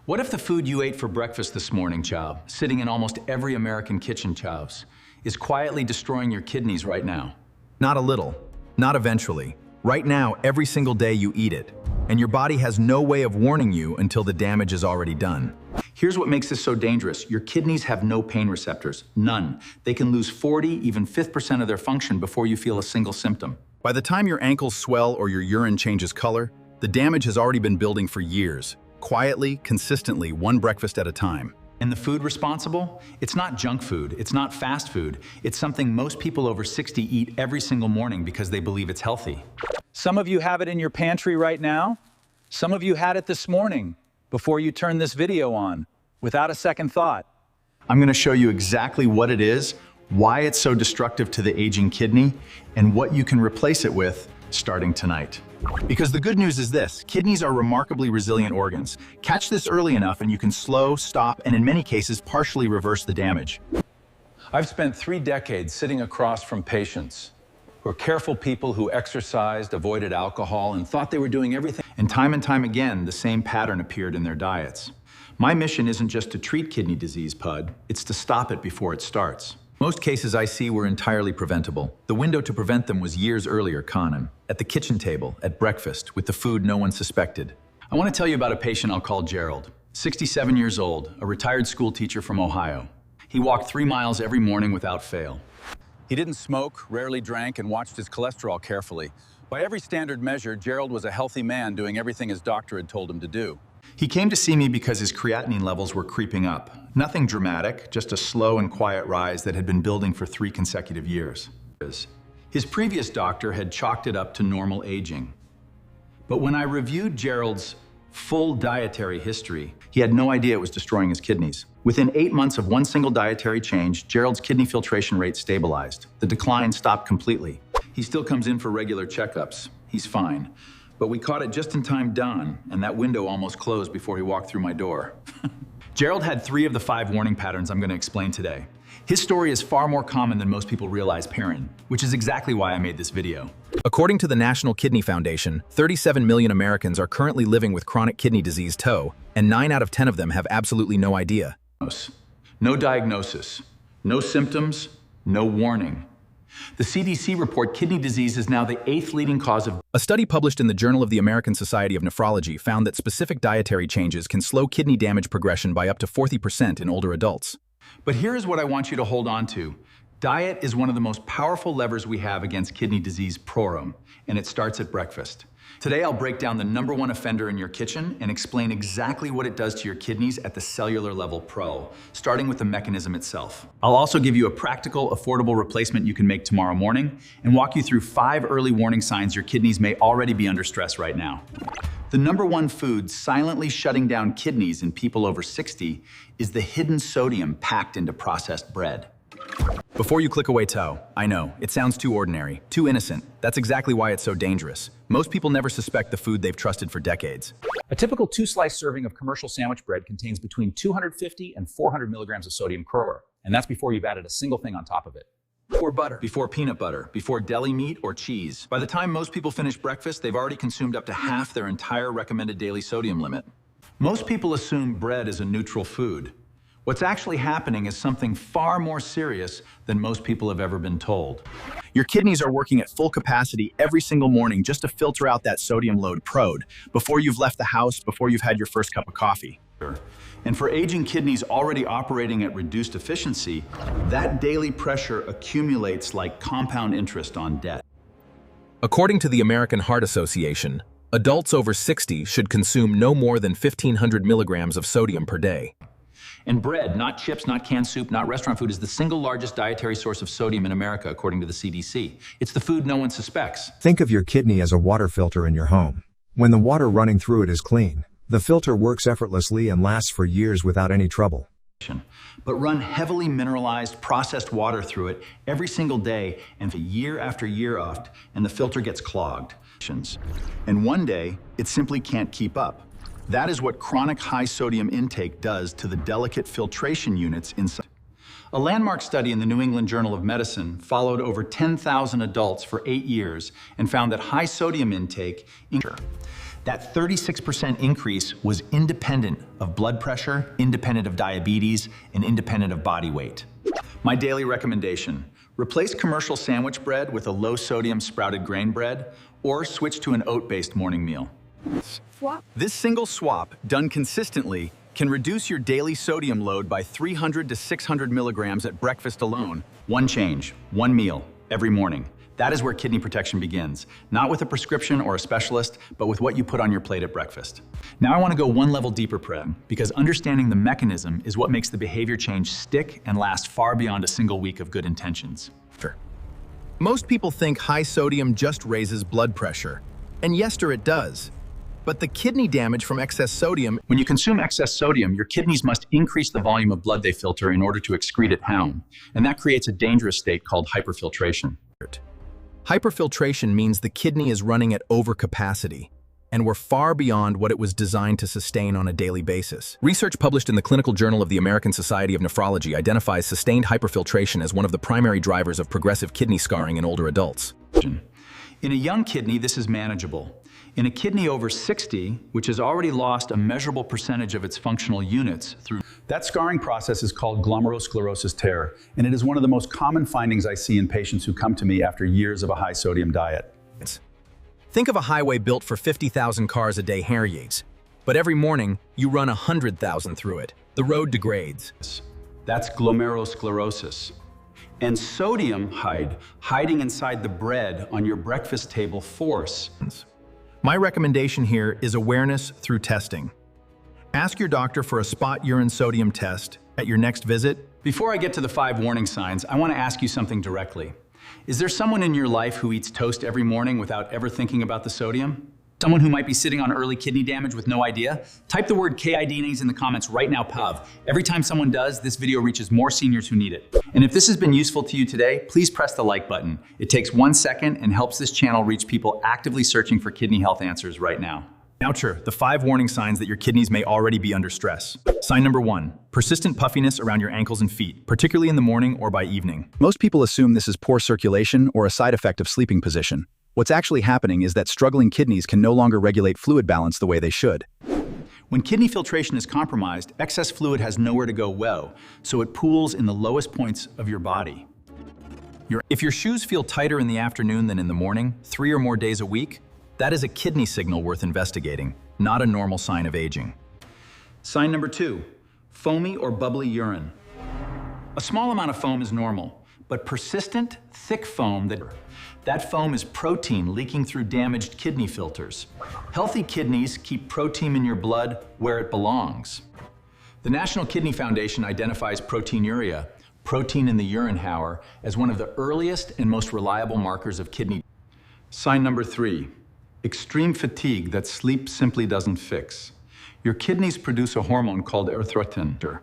What if the food you ate for breakfast this morning, Chow, sitting in almost every American kitchen, Chows, is quietly destroying your kidneys right now? Not a little, not eventually. Right now, every single day you eat it, and your body has no way of warning you until the damage is already done. Here's what makes this so dangerous. Your kidneys have no pain receptors, none. They can lose 40, even 5% of their function before you feel a single symptom. By the time your ankles swell or your urine changes color, the damage has already been building for years, quietly, consistently, one breakfast at a time. And the food responsible? It's not junk food, it's not fast food. It's something most people over 60 eat every single morning because they believe it's healthy. Some of you have it in your pantry right now. Some of you had it this morning before you turned this video on, without a second thought. I'm gonna show you exactly what it is, why it's so destructive to the aging kidney, and what you can replace it with starting tonight. Because the good news is this, kidneys are remarkably resilient organs. Catch this early enough and you can slow, stop, and in many cases, partially reverse the damage. I've spent 3 decades sitting across from patients who are careful people who exercised, avoided alcohol, and thought they were doing everything. And time again, the same pattern appeared in their diets. My mission isn't just to treat kidney disease, Pud, it's to stop it before it starts. Most cases I see were entirely preventable. The window to prevent them was years earlier, Conan. At the kitchen table, at breakfast, with the food no one suspected. I want to tell you about a patient I'll call Gerald. 67 years old, a retired school teacher from Ohio. He walked 3 miles every morning without fail. He didn't smoke, rarely drank, and watched his cholesterol carefully. By every standard measure, Gerald was a healthy man doing everything his doctor had told him to do. He came to see me because his creatinine levels were creeping up. Nothing dramatic, just a slow and quiet rise that had been building for 3 consecutive years. His previous doctor had chalked it up to normal aging. But when I reviewed Gerald's full dietary history, he had no idea it was destroying his kidneys. Within 8 months of one single dietary change, Gerald's kidney filtration rate stabilized. The decline stopped completely. He still comes in for regular checkups. He's fine. But we caught it just in time done, and that window almost closed before he walked through my door. Gerald had 3 of the 5 warning patterns I'm going to explain today. His story is far more common than most people realize, Perrin, which is exactly why I made this video. According to the National Kidney Foundation, 37 million Americans are currently living with chronic kidney disease TOE, and 9 out of 10 of them have absolutely no idea. No diagnosis, no symptoms, no warning. The CDC report kidney disease is now the 8th leading cause of... A study published in the Journal of the American Society of Nephrology found that specific dietary changes can slow kidney damage progression by up to 40% in older adults. But here is what I want you to hold on to. Diet is one of the most powerful levers we have against kidney disease prorum, and it starts at breakfast. Today, I'll break down the #1 offender in your kitchen and explain exactly what it does to your kidneys at the cellular level pro, starting with the mechanism itself. I'll also give you a practical, affordable replacement you can make tomorrow morning and walk you through 5 early warning signs your kidneys may already be under stress right now. The #1 food silently shutting down kidneys in people over 60 is the hidden sodium packed into processed bread. Before you click away TOE, I know, it sounds too ordinary, too innocent. That's exactly why it's so dangerous. Most people never suspect the food they've trusted for decades. A typical 2-slice serving of commercial sandwich bread contains between 250 and 400 milligrams of sodium chloride, and that's before you've added a single thing on top of it. Before butter, before peanut butter, before deli meat or cheese. By the time most people finish breakfast, they've already consumed up to half their entire recommended daily sodium limit. Most people assume bread is a neutral food. What's actually happening is something far more serious than most people have ever been told. Your kidneys are working at full capacity every single morning just to filter out that sodium load prode before you've left the house, before you've had your first cup of coffee. And for aging kidneys already operating at reduced efficiency, that daily pressure accumulates like compound interest on debt. According to the American Heart Association, adults over 60 should consume no more than 1,500 milligrams of sodium per day. And bread, not chips, not canned soup, not restaurant food, is the single largest dietary source of sodium in America, according to the CDC. It's the food no one suspects. Think of your kidney as a water filter in your home. When the water running through it is clean, the filter works effortlessly and lasts for years without any trouble. But run heavily mineralized, processed water through it every single day and year after year off, and the filter gets clogged. And one day, it simply can't keep up. That is what chronic high sodium intake does to the delicate filtration units inside. A landmark study in the New England Journal of Medicine followed over 10,000 adults for 8 years and found that high sodium intake. That 36% increase was independent of blood pressure, independent of diabetes, and independent of body weight. My daily recommendation: replace commercial sandwich bread with a low-sodium sprouted grain bread, or switch to an oat-based morning meal. This single swap, done consistently, can reduce your daily sodium load by 300 to 600 milligrams at breakfast alone. One change, one meal, every morning. That is where kidney protection begins. Not with a prescription or a specialist, but with what you put on your plate at breakfast. Now I want to go one level deeper, Prem, because understanding the mechanism is what makes the behavior change stick and last far beyond a single week of good intentions. Most people think high sodium just raises blood pressure. And yes, sir, it does. But the kidney damage from excess sodium— When you consume excess sodium, your kidneys must increase the volume of blood they filter in order to excrete it home. And that creates a dangerous state called hyperfiltration. Hyperfiltration means the kidney is running at overcapacity, and we're far beyond what it was designed to sustain on a daily basis. Research published in the Clinical Journal of the American Society of Nephrology identifies sustained hyperfiltration as one of the primary drivers of progressive kidney scarring in older adults. In a young kidney, this is manageable. In a kidney over 60, which has already lost a measurable percentage of its functional units through— That scarring process is called glomerulosclerosis tear, and it is one of the most common findings I see in patients who come to me after years of a high sodium diet. Think of a highway built for 50,000 cars a day, Harriers, but every morning you run 100,000 through it. The road degrades. That's glomerulosclerosis. And sodium hiding inside the bread on your breakfast table force. My recommendation here is awareness through testing. Ask your doctor for a spot urine sodium test at your next visit. Before I get to the 5 warning signs, I want to ask you something directly. Is there someone in your life who eats toast every morning without ever thinking about the sodium? Someone who might be sitting on early kidney damage with no idea? Type the word kidneys in the comments right now, PUV. Every time someone does, this video reaches more seniors who need it. And if this has been useful to you today, please press the like button. It takes 1 second and helps this channel reach people actively searching for kidney health answers right now. Now, the 5 warning signs that your kidneys may already be under stress. Sign number 1, persistent puffiness around your ankles and feet, particularly in the morning or by evening. Most people assume this is poor circulation or a side effect of sleeping position. What's actually happening is that struggling kidneys can no longer regulate fluid balance the way they should. When kidney filtration is compromised, excess fluid has nowhere to go, so it pools in the lowest points of your body. If your shoes feel tighter in the afternoon than in the morning, 3 or more days a week, that is a kidney signal worth investigating, not a normal sign of aging. Sign number 2, foamy or bubbly urine. A small amount of foam is normal, but persistent, thick foam, that foam is protein leaking through damaged kidney filters. Healthy kidneys keep protein in your blood where it belongs. The National Kidney Foundation identifies proteinuria, protein in the urine, as one of the earliest and most reliable markers of kidney. Sign number 3, extreme fatigue that sleep simply doesn't fix. Your kidneys produce a hormone called erythropoietin.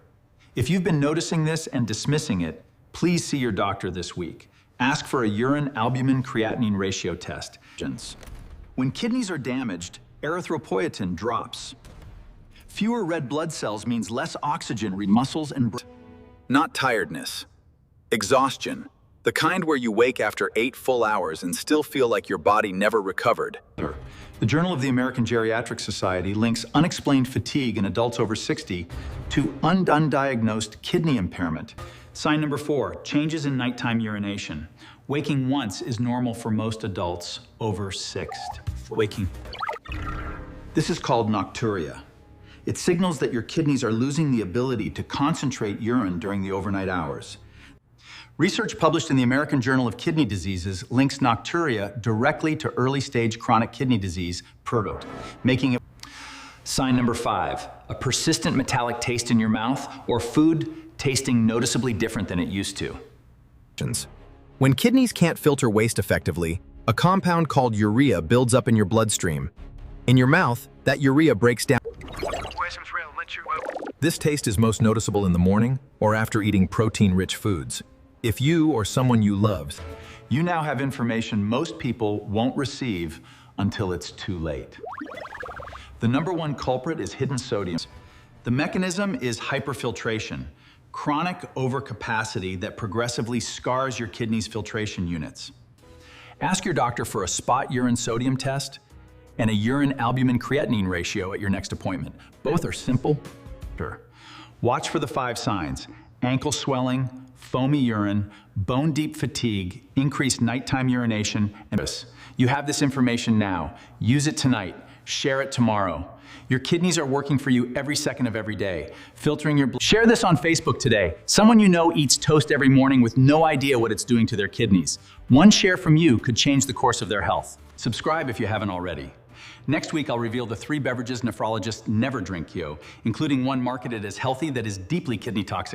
If you've been noticing this and dismissing it, please see your doctor this week. Ask for a urine albumin-creatinine ratio test. When kidneys are damaged, erythropoietin drops. Fewer red blood cells means less oxygen reaching muscles and brain. Not tiredness. Exhaustion. The kind where you wake after 8 full hours and still feel like your body never recovered. The Journal of the American Geriatric Society links unexplained fatigue in adults over 60 to undiagnosed kidney impairment. Sign number 4, changes in nighttime urination. Waking once is normal for most adults over 6. This is called nocturia. It signals that your kidneys are losing the ability to concentrate urine during the overnight hours. Research published in the American Journal of Kidney Diseases links nocturia directly to early-stage chronic kidney disease, making it. Sign number 5, a persistent metallic taste in your mouth or food tasting noticeably different than it used to. When kidneys can't filter waste effectively, a compound called urea builds up in your bloodstream. In your mouth, that urea breaks down. This taste is most noticeable in the morning or after eating protein-rich foods. If you or someone you love, you now have information most people won't receive until it's too late. The number 1 culprit is hidden sodium. The mechanism is hyperfiltration, chronic overcapacity that progressively scars your kidney's filtration units. Ask your doctor for a spot urine sodium test and a urine albumin-creatinine ratio at your next appointment. Both are simple. Watch for the 5 signs: ankle swelling, foamy urine, bone-deep fatigue, increased nighttime urination, and you have this information now. Use it tonight. Share it tomorrow. Your kidneys are working for you every second of every day, filtering your blood. Share this on Facebook today. Someone you know eats toast every morning with no idea what it's doing to their kidneys. One share from you could change the course of their health. Subscribe if you haven't already. Next week, I'll reveal the 3 beverages nephrologists never drink, including one marketed as healthy that is deeply kidney toxic.